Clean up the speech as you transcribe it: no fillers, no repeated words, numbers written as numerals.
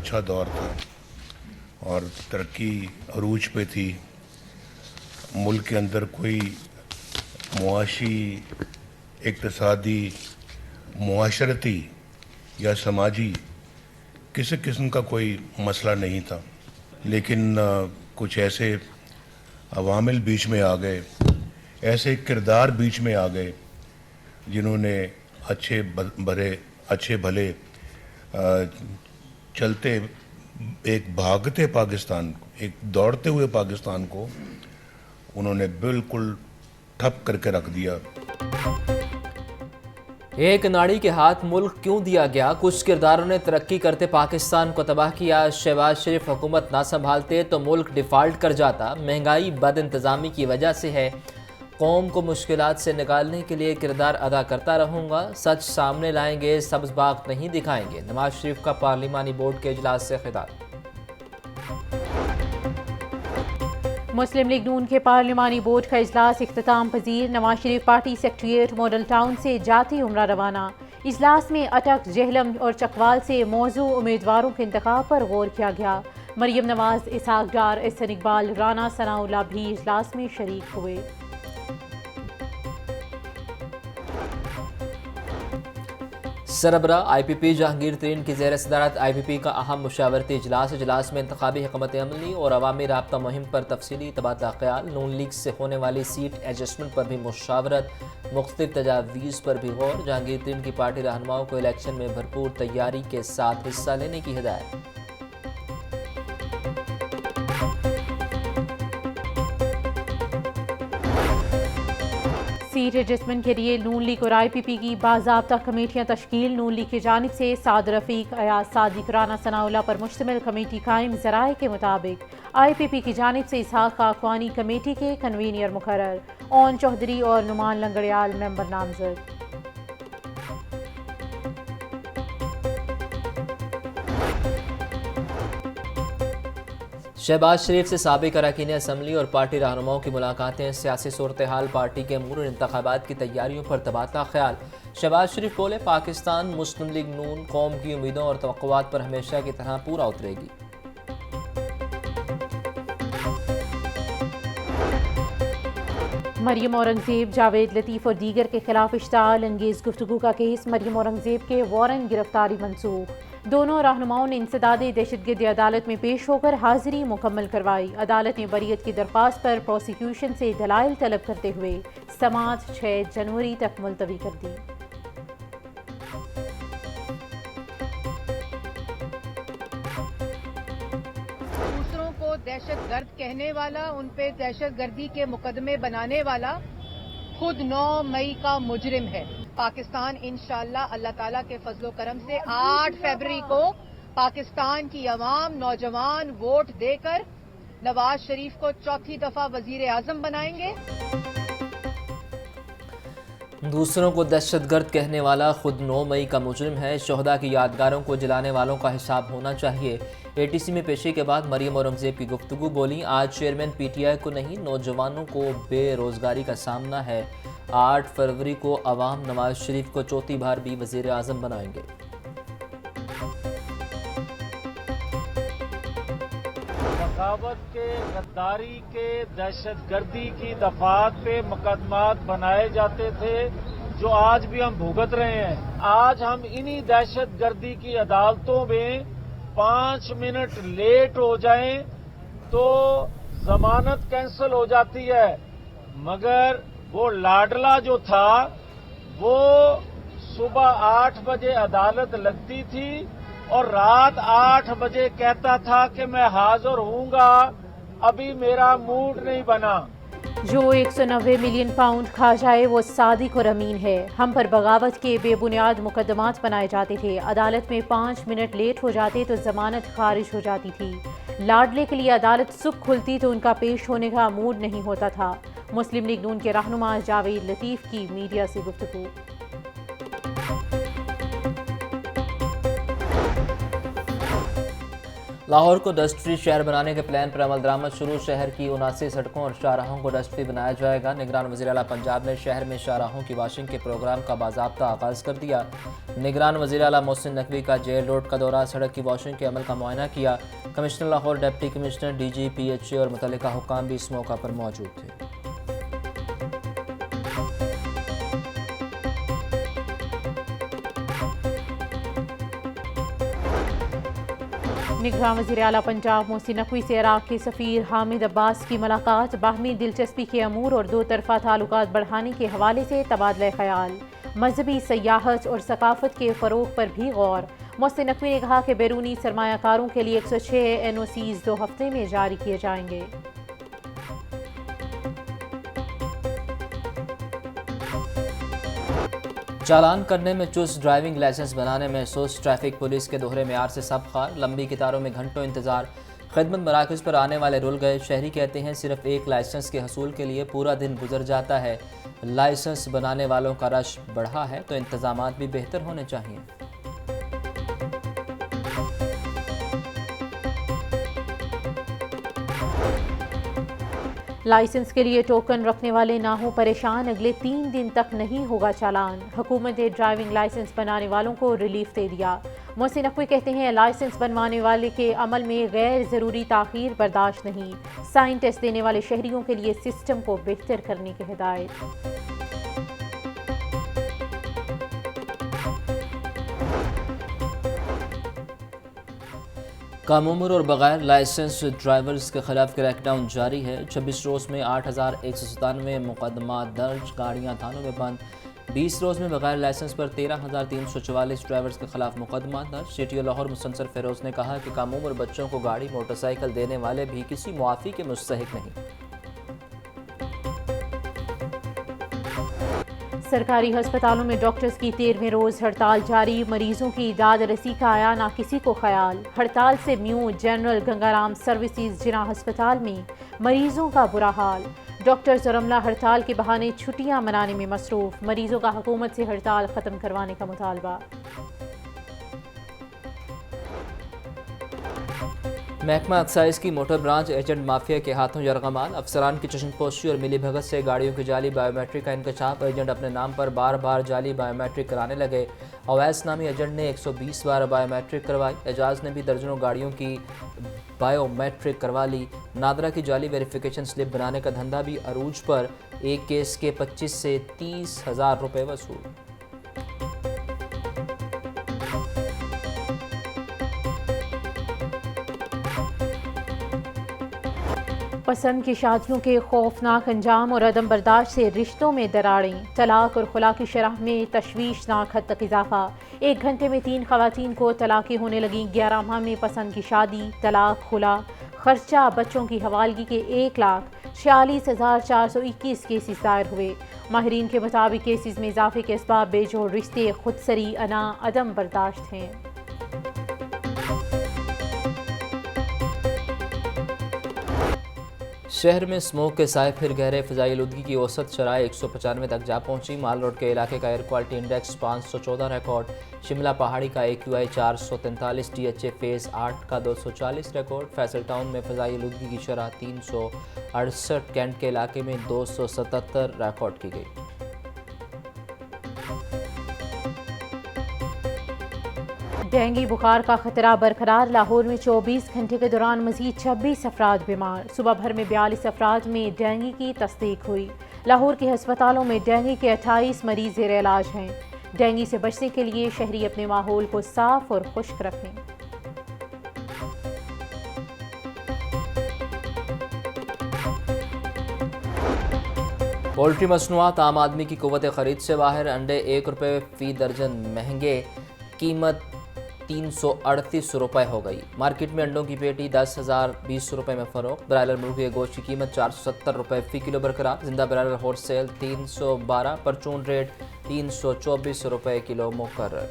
اچھا دور تھا اور ترقی عروج پہ تھی. ملک کے اندر کوئی معاشی، اقتصادی، معاشرتی یا سماجی کسی قسم کا کوئی مسئلہ نہیں تھا. لیکن کچھ ایسے عوامل بیچ میں آ گئے، ایسے کردار بیچ میں آ گئے جنہوں نے اچھے بھلے چلتے ایک بھاگتے پاکستان کو، ایک دوڑتے ہوئے پاکستان کو انہوں نے بالکل ٹھپ کر کے رکھ دیا. ایک ناڑی کے ہاتھ ملک کیوں دیا گیا؟ کچھ کرداروں نے ترقی کرتے پاکستان کو تباہ کیا. شہباز شریف حکومت نہ سنبھالتے تو ملک ڈیفالٹ کر جاتا. مہنگائی بد انتظامی کی وجہ سے ہے. قوم کو مشکلات سے نکالنے کے لیے کردار ادا کرتا رہوں گا. سچ سامنے لائیں گے، سبز باغ نہیں دکھائیں گے. نواز شریف کا پارلیمانی بورڈ کے اجلاس سے خطاب. مسلم لیگ نون کے پارلیمانی بورڈ کا اجلاس اختتام پذیر. Nawaz Sharif party secretariat model town سے جاتی عمرہ روانہ. اجلاس میں اٹک، جہلم اور چکوال سے موضوع امیدواروں کے انتخاب پر غور کیا گیا. مریم نواز، اسحاق ڈار، احسن اقبال، رانا ثناء اللہ بھی اجلاس میں شریک ہوئے. سربراہ آئی پی پی جہانگیر ترین کی زیر صدارت آئی پی پی کا اہم مشاورتی اجلاس میں انتخابی حکمت عملی اور عوامی رابطہ مہم پر تفصیلی تبادلہ خیال. نون لیگ سے ہونے والی سیٹ ایڈجسٹمنٹ پر بھی مشاورت، مختلف تجاویز پر بھی غور. جہانگیر ترین کی پارٹی رہنماؤں کو الیکشن میں بھرپور تیاری کے ساتھ حصہ لینے کی ہدایت. سیٹ ایڈجسٹمنٹ کے لیے نون لیگ اور آئی پی پی کی باضابطہ کمیٹیاں تشکیل. نون لیگ کی جانب سے سعد رفیق، ایاز صادق، رانا ثناء اللہ پر مشتمل کمیٹی قائم. ذرائع کے مطابق آئی پی پی کی جانب سے اسحاق خاقوانی کمیٹی کے کنوینر مقرر. اون چوہدری اور نعمان لنگڑیال ممبر نامزد. شہباز شریف سے سابق اراکین اسمبلی اور پارٹی رہنماؤں کی ملاقاتیں. سیاسی صورتحال، پارٹی کے امور اور انتخابات کی تیاریوں پر تبادلہ خیال. شہباز شریف بولے، پاکستان مسلم لیگ نون قوم کی امیدوں اور توقعات پر ہمیشہ کی طرح پورا اترے گی. مریم اورنگزیب، جاوید لطیف اور دیگر کے خلاف اشتعال انگیز گفتگو کا کیس. مریم اورنگزیب کے وارنٹ گرفتاری منسوخ. دونوں رہنماؤں نے انسداد دہشت گردی عدالت میں پیش ہو کر حاضری مکمل کروائی. عدالت نے بریت کی درخواست پر پروسیکیوشن سے دلائل طلب کرتے ہوئے سماعت 6 جنوری تک ملتوی کر دی. دوسروں کو دہشت گرد کہنے والا، ان پہ دہشت گردی کے مقدمے بنانے والا خود 9 مئی کا مجرم ہے. پاکستان انشاءاللہ اللہ تعالیٰ کے فضل و کرم سے 8 فروری کو پاکستان کی عوام، نوجوان ووٹ دے کر نواز شریف کو 4تھی دفعہ وزیر اعظم بنائیں گے. دوسروں کو دہشت گرد کہنے والا خود 9 مئی کا مجرم ہے. شہداء کی یادگاروں کو جلانے والوں کا حساب ہونا چاہیے. اے ٹی سی میں پیشی کے بعد مریم اورنگزیب کی گفتگو. بولیں، آج چیئرمین پی ٹی آئی کو نہیں، نوجوانوں کو بے روزگاری کا سامنا ہے. 8 فروری کو عوام نواز شریف کو 4تھی بار بھی وزیر اعظم بنائیں گے. بغاوت کے، غداری کے، دہشت گردی کی دفعات پہ مقدمات بنائے جاتے تھے جو آج بھی ہم بھگت رہے ہیں. آج ہم انہی دہشت گردی کی عدالتوں میں 5 منٹ لیٹ ہو جائیں تو ضمانت کینسل ہو جاتی ہے. مگر وہ لاڈلا جو تھا وہ صبح 8 بجے عدالت لگتی تھی اور رات 8 بجے کہتا تھا کہ میں حاضر ہوں گا، ابھی میرا موڈ نہیں بنا. جو 190 ملین پاؤنڈ کھا جائے وہ صادق اور امین ہے. ہم پر بغاوت کے بے بنیاد مقدمات بنائے جاتے تھے. عدالت میں 5 منٹ لیٹ ہو جاتے تو ضمانت خارج ہو جاتی تھی. لاڈلے کے لیے عدالت صبح کھلتی تو ان کا پیش ہونے کا موڈ نہیں ہوتا تھا. مسلم لیگ نون کے رہنما جاوید لطیف کی میڈیا سے گفتگو. لاہور کو ڈسٹ فری شہر بنانے کے پلان پر عمل درآمد شروع۔ شہر کی 79 سڑکوں اور شاہراہوں کو ڈسٹ فری بنایا جائے گا۔ نگران وزیر اعلیٰ پنجاب نے شہر میں شاہراہوں کی واشنگ کے پروگرام کا باضابطہ آغاز کر دیا۔ نگران وزیر اعلیٰ محسن نقوی کا جیل روڈ کا دورہ، سڑک کی واشنگ کے عمل کا معائنہ کیا۔ Commissioner Lahore, deputy commissioner, D G, P H A اور متعلقہ حکام بھی اس موقع پر موجود تھے۔ نگراں وزیر اعلیٰ پنجاب محسن نقوی سے عراق کے سفیر حامد عباس کی ملاقات، باہمی دلچسپی کے امور اور دو طرفہ تعلقات بڑھانے کے حوالے سے تبادلہ خیال، مذہبی سیاحت اور ثقافت کے فروغ پر بھی غور۔ محسن نقوی نے کہا کہ بیرونی سرمایہ کاروں کے لیے 106 NOCs 2 ہفتے میں جاری کیے جائیں گے۔ چالان کرنے میں چست، ڈرائیونگ لائسنس بنانے میں سست، ٹریفک پولیس کے دوہرے معیار سے سب خار، لمبی قطاروں میں گھنٹوں انتظار، خدمت مراکز پر آنے والے رل گئے۔ شہری کہتے ہیں صرف ایک لائسنس کے حصول کے لیے پورا دن گزر جاتا ہے۔ لائسنس بنانے والوں کا رش بڑھا ہے تو انتظامات بھی بہتر ہونے چاہیے۔ لائسنس کے لیے ٹوکن رکھنے والے نہ ہوں پریشان، اگلے 3 دن تک نہیں ہوگا چالان۔ حکومت نے ڈرائیونگ لائسنس بنانے والوں کو ریلیف دے دیا۔ محسن نقوی کہتے ہیں لائسنس بنوانے والے کے عمل میں غیر ضروری تاخیر برداشت نہیں، سائن ٹیسٹ دینے والے شہریوں کے لیے سسٹم کو بہتر کرنے کی ہدایت۔ کم عمر اور بغیر لائسنس ڈرائیورز کے خلاف کریک ڈاؤن جاری ہے۔ 26 روز میں 8197 مقدمات درج، گاڑیاں تھانوں میں بند۔ 20 روز میں بغیر لائسنس پر 13344 ڈرائیورز کے خلاف مقدمات درج۔ CTO لاہور مستنصر فیروز نے کہا کہ کم عمر بچوں کو گاڑی موٹر سائیکل دینے والے بھی کسی معافی کے مستحق نہیں۔ سرکاری ہسپتالوں میں ڈاکٹرز کی 13ویں روز ہڑتال جاری، مریضوں کی داد رسی کا آیا نہ کسی کو خیال۔ ہڑتال سے میوں جنرل گنگا رام سروسز جناح ہسپتال میں مریضوں کا برا حال۔ ڈاکٹرز اور عملہ ہڑتال کے بہانے چھٹیاں منانے میں مصروف، مریضوں کا حکومت سے ہڑتال ختم کروانے کا مطالبہ۔ محکمہ ایکسائز کی موٹر برانچ ایجنٹ مافیا کے ہاتھوں یرغمال، افسران کی چشم پوشی اور ملی بھگت سے گاڑیوں کی جعلی بائیو میٹرک کا انکشاف۔ ایجنٹ اپنے نام پر بار بار جعلی بائیو میٹرک کرانے لگے۔ اویس نامی ایجنٹ نے 120 بار بائیو میٹرک کروائی۔ اعجاز نے بھی درجنوں گاڑیوں کی بائیو میٹرک کروا لی۔ نادرا کی جعلی ویریفیکیشن سلپ بنانے کا دھندا بھی عروج پر، ایک کیس کے 25 سے 30 ہزار روپے وصول۔ پسند کی شادیوں کے خوفناک انجام اور عدم برداشت سے رشتوں میں دراڑیں، طلاق اور خلا کی شرح میں تشویشناک حد تک اضافہ۔ 1 گھنٹے میں 3 خواتین کو طلاقیں ہونے لگیں۔ 11 ماہ میں پسند کی شادی، طلاق، خلا، خرچہ بچوں کی حوالگی کے 1,46,421 کیسز دائر ہوئے۔ ماہرین کے مطابق کیسز میں اضافے کے اسباب بے جوڑ رشتے، خودسری، انا، عدم برداشت ہیں۔ شہر میں اسموگ کے سائے پھر گہرے، فضائی آلودگی کی اوسط شرح 195 تک جا پہنچی۔ مال روڈ کے علاقے کا air quality index 514 record, Shimla پہاڑی کا AQI 443، THA فیز 8 کا 240 ریکارڈ۔ فیصل ٹاؤن میں فضائی آلودگی کی شرح 368، کینٹ کے علاقے میں 277 ریکارڈ کی گئی۔ ڈینگی بخار کا خطرہ برقرار، لاہور میں 24 گھنٹے کے دوران مزید 26 افراد بیمار۔ صبح بھر میں 42 افراد میں ڈینگی کی تصدیق ہوئی۔ لاہور کے ہسپتالوں میں ڈینگی کے 28 مریض زیر علاج ہیں۔ ڈینگی سے بچنے کے لیے شہری اپنے ماحول کو صاف اور خشک رکھیں۔ پولٹری مصنوعات عام آدمی کی قوت خرید سے باہر، انڈے 1 روپے فی درجن مہنگے، قیمت 338 روپے ہو گئی۔ مارکیٹ میں انڈوں کی پیٹی 10,020 روپے میں فروخت۔ برائلر مرغی کے گوشت کی قیمت 470 روپے فی کلو برقرار۔ زندہ برائلر ہول سیل 312، پرچون ریٹ 324 روپے کلو مقرر۔